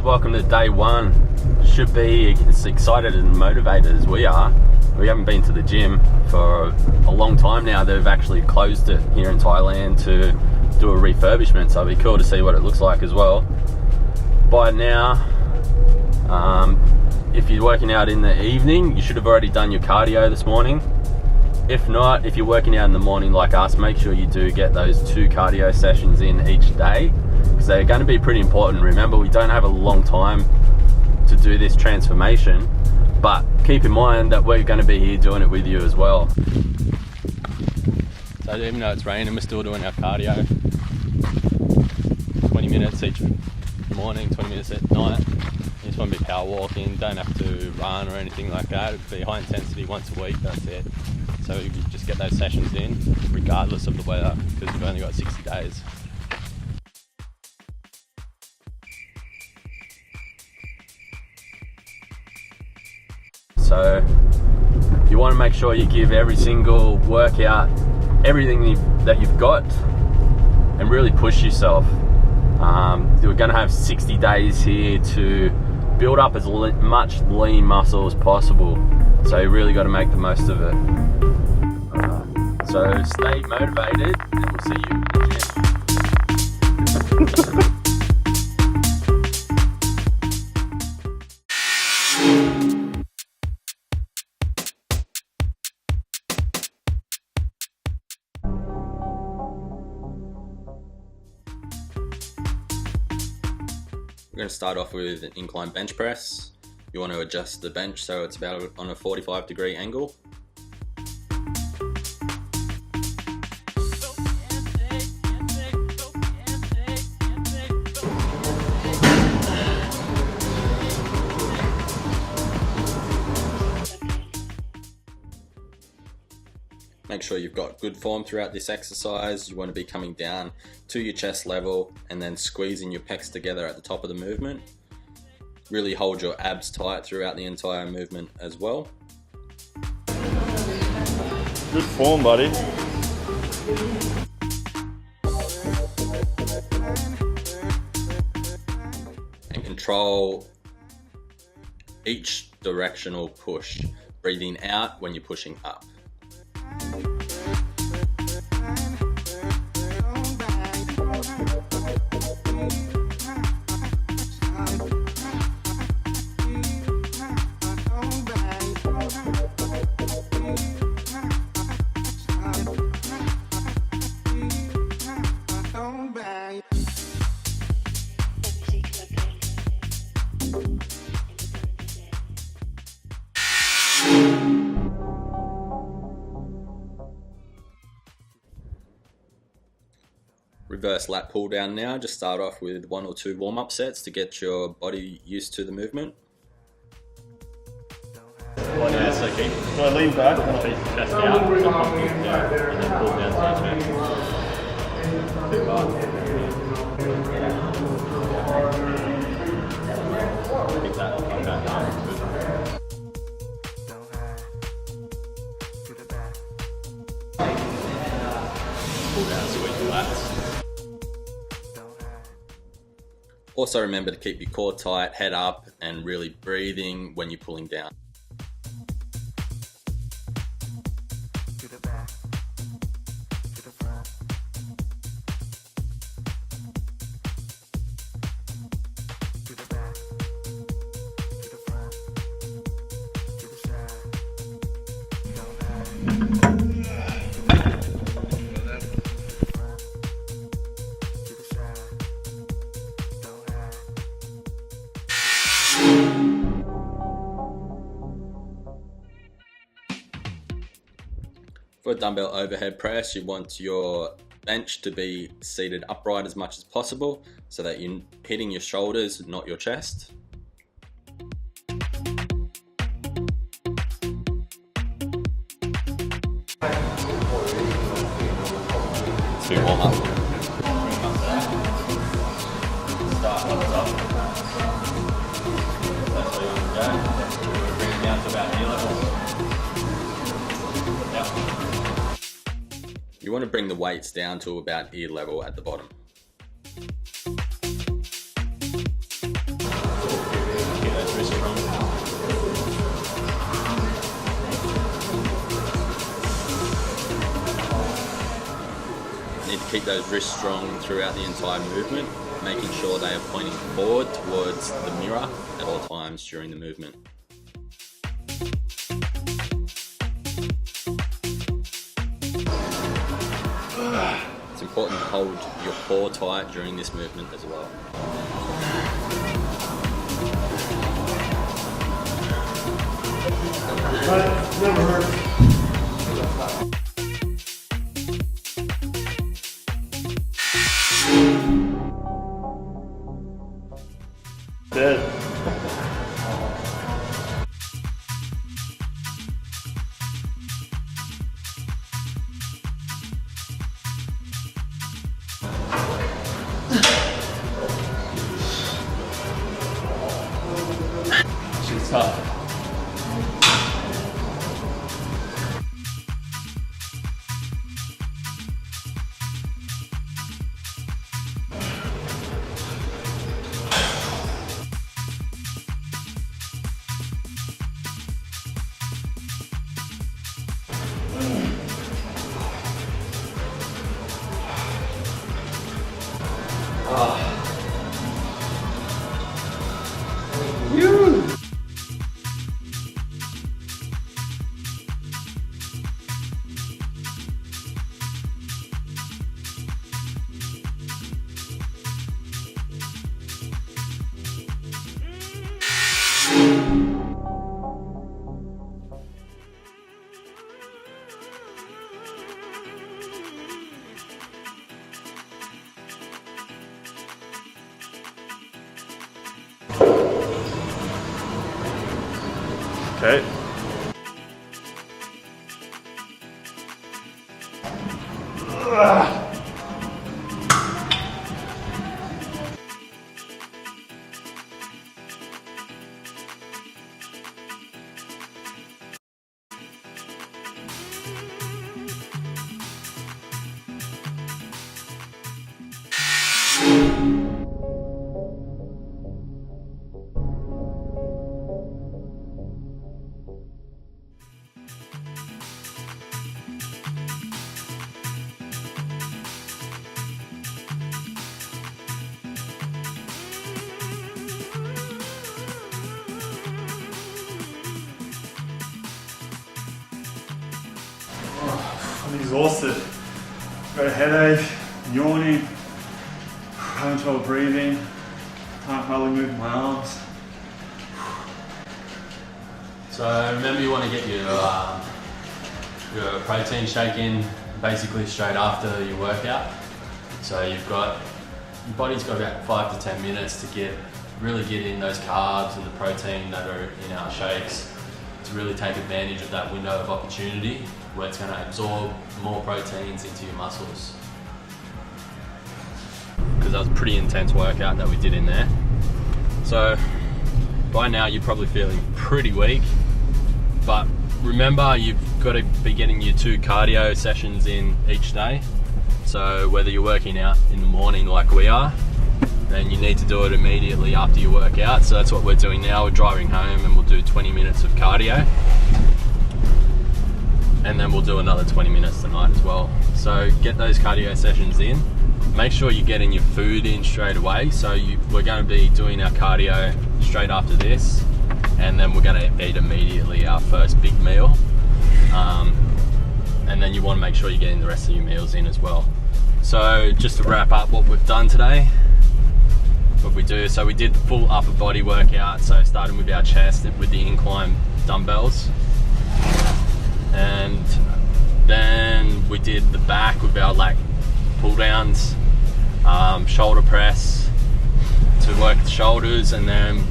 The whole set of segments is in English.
welcome to day one. Should be as excited and motivated as we are. We haven't been to the gym for a long time now. They've actually closed it here in Thailand to do a refurbishment, so it'll be cool to see what it looks like as well. By now, if you're working out in the evening, you should have already done your cardio this morning. If not, if you're working out in the morning like us, make sure you do get those 2 cardio sessions in each day, because they're going to be pretty important. Remember, we don't have a long time to do this transformation, but keep in mind that we're going to be here doing it with you as well. So even though it's raining, we're still doing our cardio. 20 minutes each morning, 20 minutes at night. You just want to be power walking, don't have to run or anything like that. It'll be high intensity once a week, that's it. So you just get those sessions in, regardless of the weather, because we've only got 60 days. So you want to make sure you give every single workout everything that you've got and really push yourself. You're going to have 60 days here to build up as much lean muscle as possible. So you really got to make the most of it. So stay motivated and we'll see you in the gym. We're going to start off with an incline bench press. You want to adjust the bench so it's about on a 45-degree angle. Make sure you've got good form throughout this exercise. You want to be coming down to your chest level and then squeezing your pecs together at the top of the movement. Really hold your abs tight throughout the entire movement as well. Good form, buddy. And control each directional push, breathing out when you're pushing up. Reverse lat pull down now. Just start off with 1 or 2 warm-up sets to get your body used to the movement. Do I lean back? Chest out, and then pull down to your pull down, sweep the lats. Also remember to keep your core tight, head up, and really breathing when you're pulling down. For a dumbbell overhead press, you want your bench to be seated upright as much as possible so that you're hitting your shoulders, not your chest. To warm up. Start on top. That's where you want to go. Bring it down to about knee level. You want to bring the weights down to about ear level at the bottom. Keep those wrists strong throughout the entire movement, making sure they are pointing forward towards the mirror at all times during the movement. It's important to hold your core tight during this movement as well. Never hurts. Dead. She's tough. Okay. I'm exhausted. Got a headache, yawning, having trouble breathing, can't hardly move my arms. So remember, you want to get your protein shake in basically straight after your workout. So your body's got about 5 to 10 minutes to really get in those carbs and the protein that are in our shakes, to really take advantage of that window of opportunity where it's going to absorb more proteins into your muscles. Because that was a pretty intense workout that we did in there. So by now you're probably feeling pretty weak, but remember, you've got to be getting your 2 cardio sessions in each day. So whether you're working out in the morning like we are, then you need to do it immediately after your workout. So that's what we're doing now. We're driving home and we'll do 20 minutes of cardio. And then we'll do another 20 minutes tonight as well. So get those cardio sessions in. Make sure you're getting your food in straight away. So we're going to be doing our cardio straight after this, and then we're going to eat immediately our first big meal. And then you want to make sure you're getting the rest of your meals in as well. So just to wrap up what we've done today, what we do, so we did the full upper body workout. So starting with our chest with the incline dumbbells. And then we did the back with our lat pull downs, shoulder press to work the shoulders, and then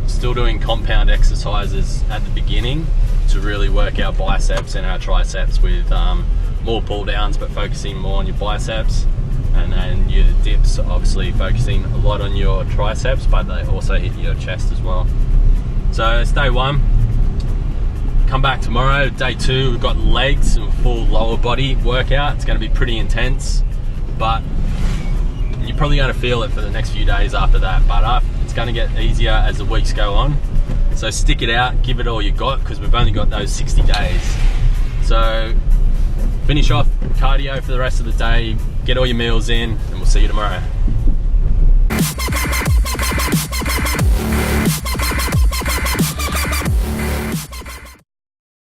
still doing compound exercises at the beginning to really work our biceps and our triceps with more pull downs, but focusing more on your biceps. And then your dips, obviously focusing a lot on your triceps, but they also hit your chest as well. So it's day 1. Come back tomorrow, day 2, we've got legs and full lower body workout. It's going to be pretty intense, but you're probably going to feel it for the next few days after that. But it's going to get easier as the weeks go on. So stick it out, give it all you got, because we've only got those 60 days. So finish off cardio for the rest of the day Get all your meals in, and we'll see you tomorrow.